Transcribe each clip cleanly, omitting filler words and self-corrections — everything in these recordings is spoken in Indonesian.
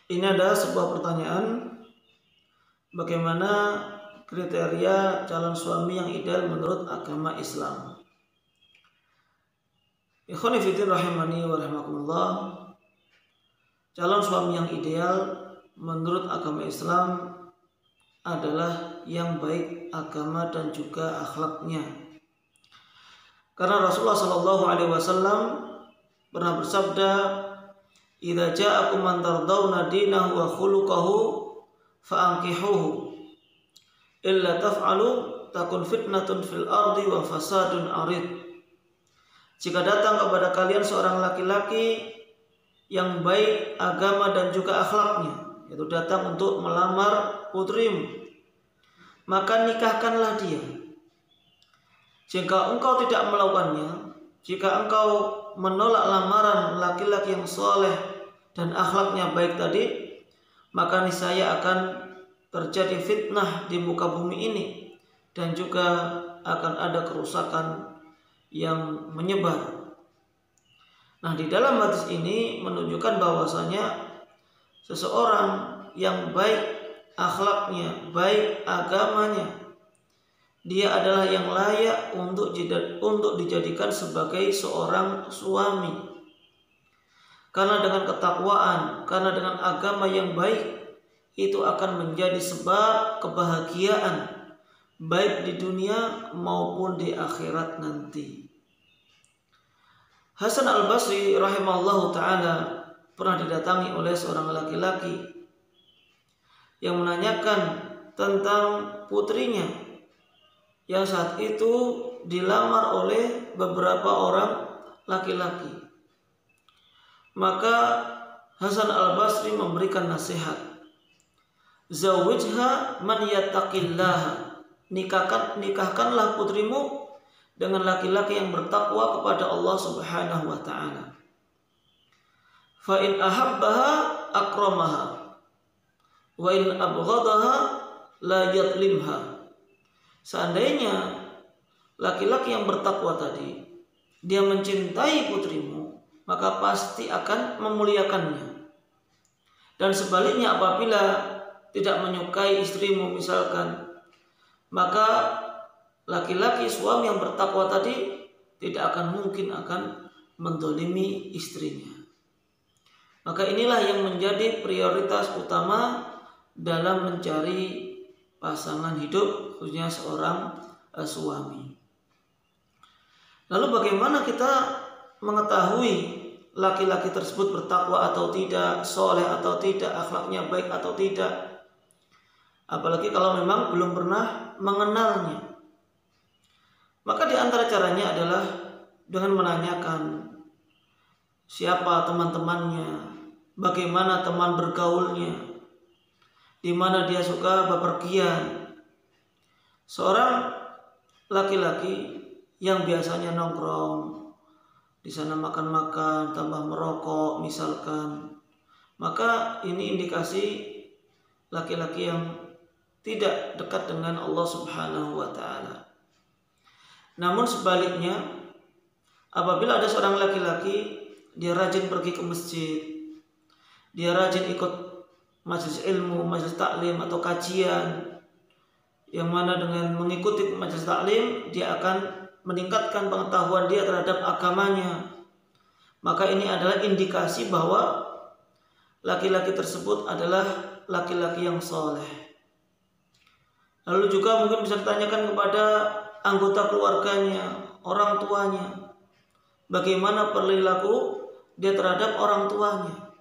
Ini adalah sebuah pertanyaan, bagaimana kriteria calon suami yang ideal menurut agama Islam. Ikhwani fillah rahimani wa rahimakumullah. Calon suami yang ideal menurut agama Islam adalah yang baik agama dan juga akhlaknya. Karena Rasulullah SAW pernah bersabda, "Idza ja'akum man tardawna dinahu wa khuluquhu fa'ankihuhu. Illa taf'alu takun fitnatun fil ardi wa fasadun arid." Jika datang kepada kalian seorang laki-laki yang baik agama dan juga akhlaknya, yaitu datang untuk melamar putrimu, maka nikahkanlah dia. Jika engkau tidak melakukannya, jika engkau menolak lamaran laki-laki yang soleh dan akhlaknya baik tadi, maka niscaya akan terjadi fitnah di muka bumi ini dan juga akan ada kerusakan yang menyebar. Nah, di dalam hadis ini menunjukkan bahwasanya seseorang yang baik akhlaknya, baik agamanya, dia adalah yang layak untuk dijadikan sebagai seorang suami. Karena dengan ketakwaan, karena dengan agama yang baik, itu akan menjadi sebab kebahagiaan baik di dunia maupun di akhirat nanti. Hasan al-Basri rahimahullahu ta'ala pernah didatangi oleh seorang laki-laki yang menanyakan tentang putrinya yang saat itu dilamar oleh beberapa orang laki-laki. Maka Hasan al-Basri memberikan nasihat, "Zawijha man yattaqillaha." Nikahkanlah putrimu dengan laki-laki yang bertakwa kepada Allah Subhanahu wa ta'ala. Fa in ahabbaha akramaha wa in abghadaha la yadlimha. Seandainya laki-laki yang bertakwa tadi dia mencintai putrimu, maka pasti akan memuliakannya. Dan sebaliknya apabila tidak menyukai istrimu misalkan, maka laki-laki suami yang bertakwa tadi tidak akan mungkin akan mendolimi istrinya. Maka inilah yang menjadi prioritas utama dalam mencari pasangan hidup, khususnya seorang suami. Lalu bagaimana kita mengetahui laki-laki tersebut bertakwa atau tidak, soleh atau tidak, akhlaknya baik atau tidak? Apalagi kalau memang belum pernah mengenalnya. Maka di antara caranya adalah dengan menanyakan siapa teman-temannya, bagaimana teman bergaulnya, di mana dia suka bepergian. Seorang laki-laki yang biasanya nongkrong di sana, makan-makan, tambah merokok misalkan, maka ini indikasi laki-laki yang tidak dekat dengan Allah Subhanahu wa ta'ala. Namun sebaliknya, apabila ada seorang laki-laki dia rajin pergi ke masjid, dia rajin ikut majelis ilmu, majelis taklim atau kajian, yang mana dengan mengikuti majelis taklim dia akan meningkatkan pengetahuan dia terhadap agamanya, maka ini adalah indikasi bahwa laki-laki tersebut adalah laki-laki yang soleh. Lalu juga mungkin bisa ditanyakan kepada anggota keluarganya, orang tuanya, bagaimana perilaku dia terhadap orang tuanya.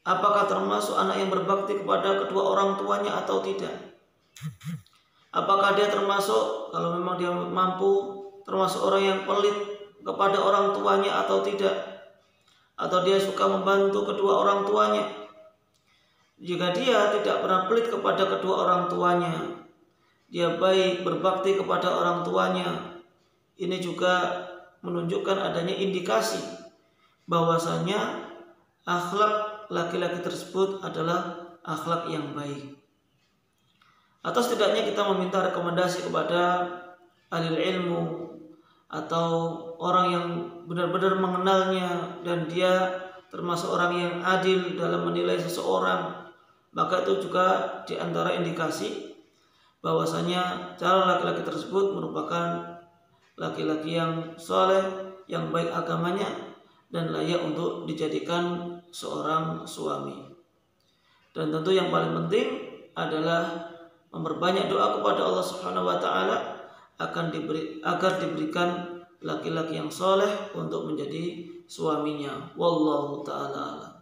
Apakah termasuk anak yang berbakti kepada kedua orang tuanya atau tidak? Apakah dia termasuk, kalau memang dia mampu, termasuk orang yang pelit kepada orang tuanya atau tidak? Atau dia suka membantu kedua orang tuanya? Jika dia tidak pernah pelit kepada kedua orang tuanya, dia baik berbakti kepada orang tuanya, ini juga menunjukkan adanya indikasi bahwasanya akhlak laki-laki tersebut adalah akhlak yang baik. Atau setidaknya kita meminta rekomendasi kepada ahli ilmu atau orang yang benar-benar mengenalnya dan dia termasuk orang yang adil dalam menilai seseorang, maka itu juga di antara indikasi bahwasanya calon laki-laki tersebut merupakan laki-laki yang soleh, yang baik agamanya, dan layak untuk dijadikan seorang suami. Dan tentu yang paling penting adalah memperbanyak doa kepada Allah Subhanahu wa taala agar diberikan laki-laki yang soleh untuk menjadi suaminya. Wallahu taala alam.